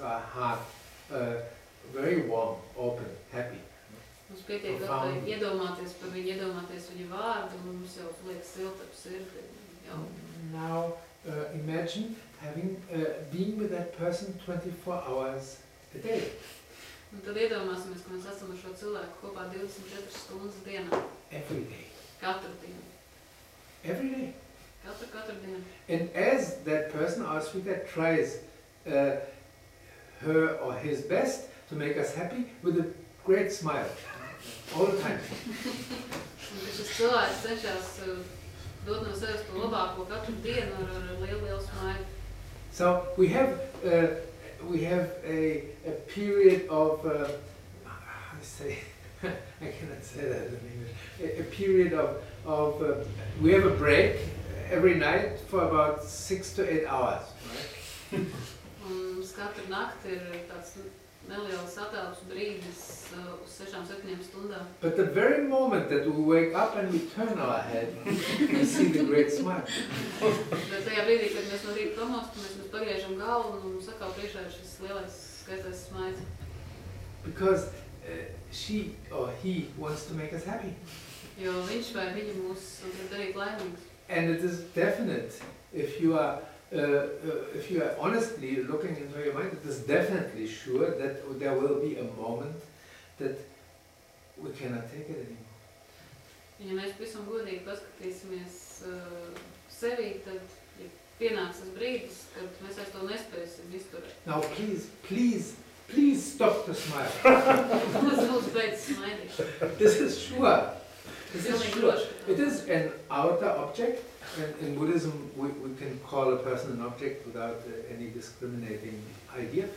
our heart very warm, open, happy. Mums pietiek iedomāties par viņu, iedomāties viņu vārdu, un mums jau liekas silta ap sirdi. Now imagine being with that person 24 hours a day. Un tad iedomāsimies, ka mēs esam ar šo cilvēku kopā 24 stundas dienā. Every day. Katru dienu. Every day. Katru dienu. And as that person, our sweetheart, tries her or his best to make us happy with a great smile. All the time. Un šis cilvēks cenšas dot no sevis to labāko katru dienu ar lielu smaidu. So we have a period of how to say I cannot say that in English. A period of we have a break every night for about 6 to 8 hours, right? Katru nakti tāds neliels attēlps brīdis uz 6-7 stundām. But the very moment that we wake up and we turn our head, we see the great smile. Bet tajā brīdī, kad mēs no rīta pamostamies, mēs pagriežam galvu un mums atkal priekšā ir šis lielais skaistais smaids. Because she or he wants to make us happy. Jo viņš vai viņa mūs grib darīt laimīgus. And it is definite if you are honestly looking into your mind, it is definitely sure that there will be a moment that we cannot take it anymore. Ja mēs visam godīgi paskatīsimies sevī, tad pienāks tas brīdis, kad mēs aiz to nespēsim izturēt. Now please stop to smile. Lūdzu, beidz smaidīt. This is sure. It is an outer object. And in Buddhism, we can call a person an object without any discriminating idea.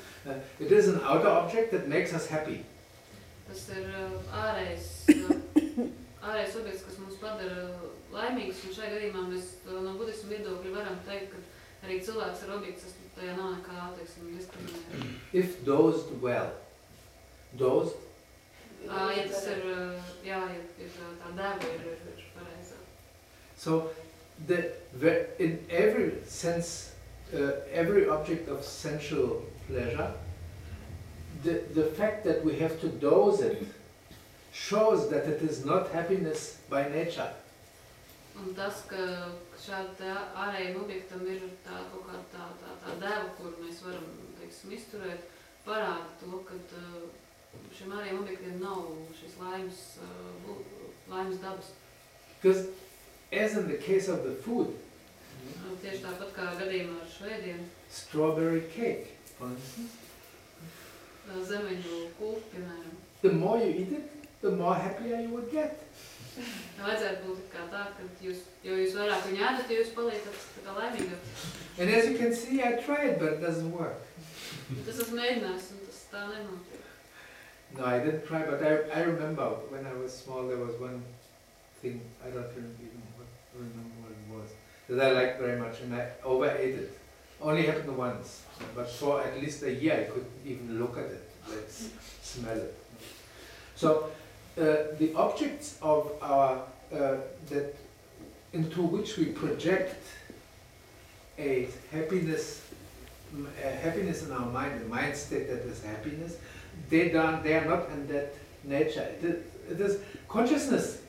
It is an outer object that makes us happy. Tas ir ārējais objekts, kas mums padara laimīgus, un šajā gadījumā mēs no budismu viedokļa varam teikt, ka arī cilvēks ir objekts, tas tajā nav nekā, teiksim, diskriminēta. If dosed well, dosed? Ja tas ir, jā, ja tā deva ir pareizā. So, in every sense, every object of sensual pleasure, the fact that we have to dose it shows that it is not happiness by nature. Un tas, ka šāda ārējiem objektam ir tā kaut kā tā deva, kuru mēs varam, teiksim, izturēt, parāda to, ka šiem ārējiem objektiem nav šis laimes dabas. Because as in the case of the food, tieši tāpat kā gadījumā ar švēdienu, strawberry cake, for instance, zemeņu kūku, piemēram. The more you eat it, the more happier you would get. Vajadzētu būt kā tā, ka jo jūs vairāk viņu ēdat, jo jūs paliekat tā kā laimīgāk. And as you can see, I tried, but it doesn't work. Tas esmu mēģinājis, un tas tā nenotiek. No, I didn't try, but I remember when I was small, there was one thing, I don't even remember what it was, that I liked very much, and I overate it. Only happened once, but for at least a year I couldn't even look at it, let's smell it. So the objects of our that into which we project a happiness in our mind, a mind state that is happiness, they are not in that nature. It is consciousness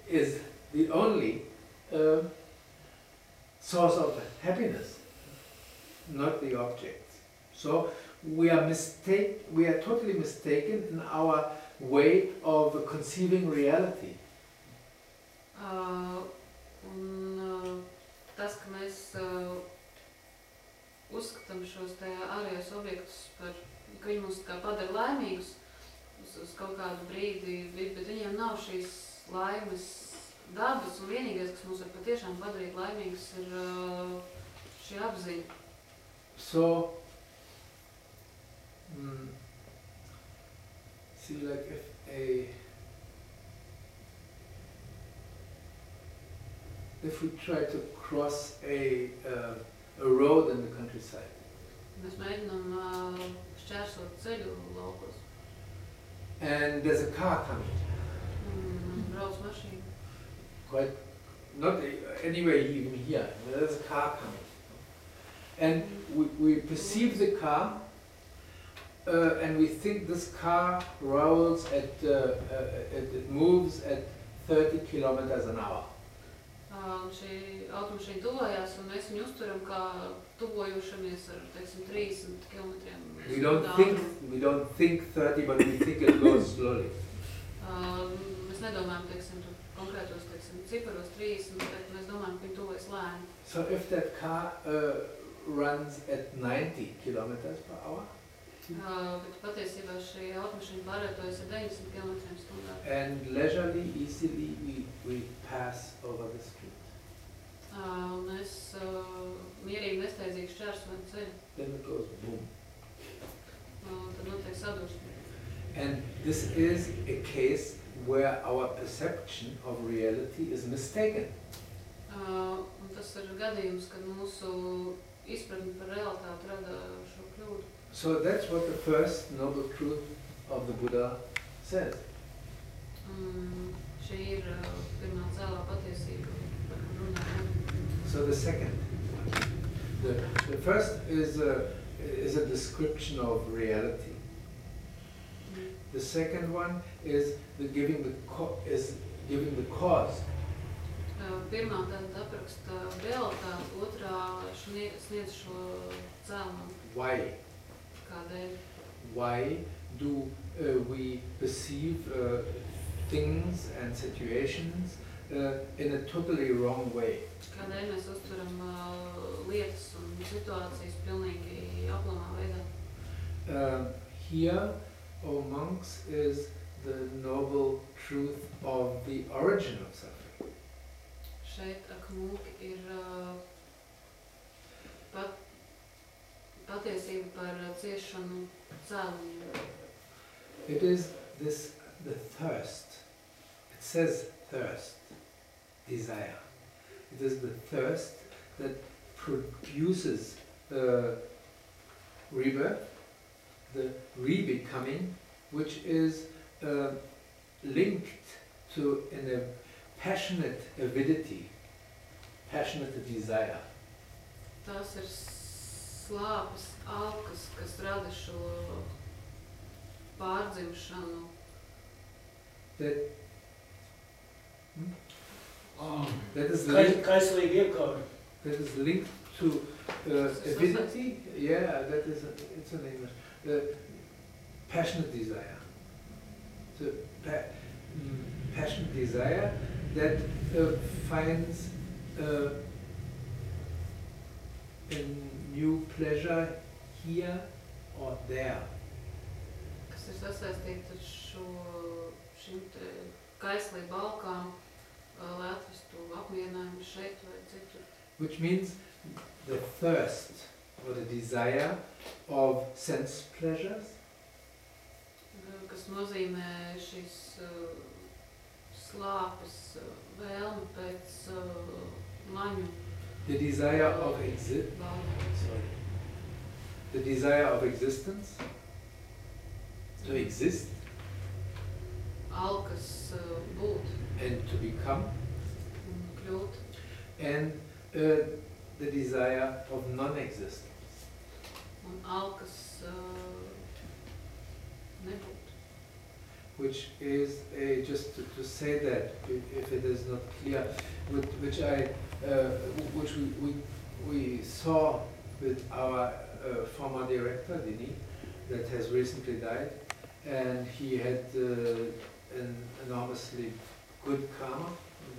is the only source of happiness, not the object. So we are totally mistaken in our way of conceiving reality. Tas, ka mēs uzskatām šos ārējos objektus par, ka viņi mūs kā padara laimīgus uz kaut kādu brīdi, bet viņiem nav šīs laimes dabas, un vienīgais, kas mūs var patiešām padarīt laimīgus, ir šī apziņa. So, see, like if we try to cross a road in the countryside. Mēs mēģinām šķērsot ceļu laukos. And there's a car coming. Brauc mašīna. Quite, not anywhere even here. There's a car coming. And we perceive the car and we think this car rolls it moves at 30 kilometers an hour. Šī automašīna tuvojās, un mēs viņu uzturam kā tuvojušamies ar, teiksim, 30 kilometriem. We don't think 30, but we think it goes slowly. Mēs nedomājam, teiksim, konkrētos, teiksim, ciparos 30, bet mēs domājam, ka viņi tuvojas lēni. So if that car runs at 90 kilometers per hour, Bet patiesībā šī automašīna pārvietojas ar 90 km/h. and leisurely, easily we pass over the street, Un mēs mierīgi nesteidzīgi šķērsojam ceļu. then it goes boom. Tad notiek sadursme. And this is a case where our perception of reality is mistaken. Un tas ir gadījums, kad mūsu izpratne par realitāti rada šo kļūdu. So that's what the first noble truth of the Buddha says. Šī ir pirmā cēlā patiesība, par kuru runājam. So the second one. The first is a description of reality. The second one is giving the cause. Pirmā tāda apraksta realitāti, otrā sniedz šo cēlumu. Why? Kādēļ? Why do we perceive things and situations in a totally wrong way? Kādēļ mēs uztveram lietas un situācijas pilnīgi aplamā veidā? Here, O monks, is the noble truth of the origin of suffering. Šeit ak mūki ir patiesība par ciešanu cēlumu. It is the thirst. It says thirst, desire. It is the thirst that produces rebirth, the re-becoming, which is linked to in a passionate avidity, passionate desire. Tās ir slāpes, alkas, kas rada šo pārdzimšanu. That is linked to avidity. Yeah, it's an English. Passionate desire. So passionate desire that finds a new pleasure here or there. Kas ir sasaistīts ar šim te kaislību alkām, lai atvestu apmierinājumu šeit vai citur. Which means the thirst or the desire of sense pleasures. Kas nozīmē šīs slāpes vēlme pēc maņu. The desire of the desire of existence, to exist, alkas būt, and to become, kļūt, and the desire of non-existence. Un alkas nebūt. Which is just to say that, if it is not clear, which we saw with our former director, Dini, that has recently died, and he had an enormously good karma,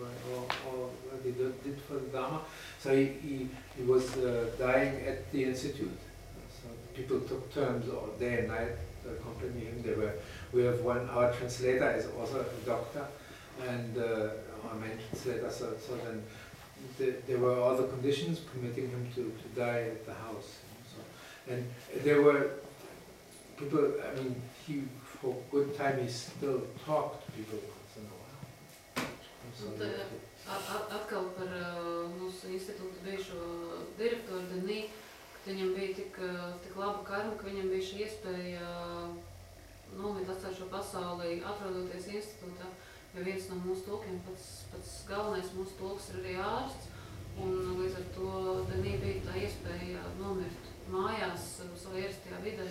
or what he did for the Dharma. So he was dying at the institute. So people took turns all day and night to accompany him. We have our translator is also a doctor, and our main translator. So then there were all the conditions permitting him to die at the house. And there were people. I mean, for a good time he still talked to people once in a while. Atkal par mūsu institūta bijušo direktoru Denī, ka viņam bija tik laba karma, ka viņam bija šī iespēja nomiet atstāt šo pasauli, atrodoties institūtā, jo viens no mūsu tulkiem, pats galvenais mūsu tulks ir arī ārsts, un līdz ar to Denī bija tā iespēja nomirt mājās savā ierastajā vidē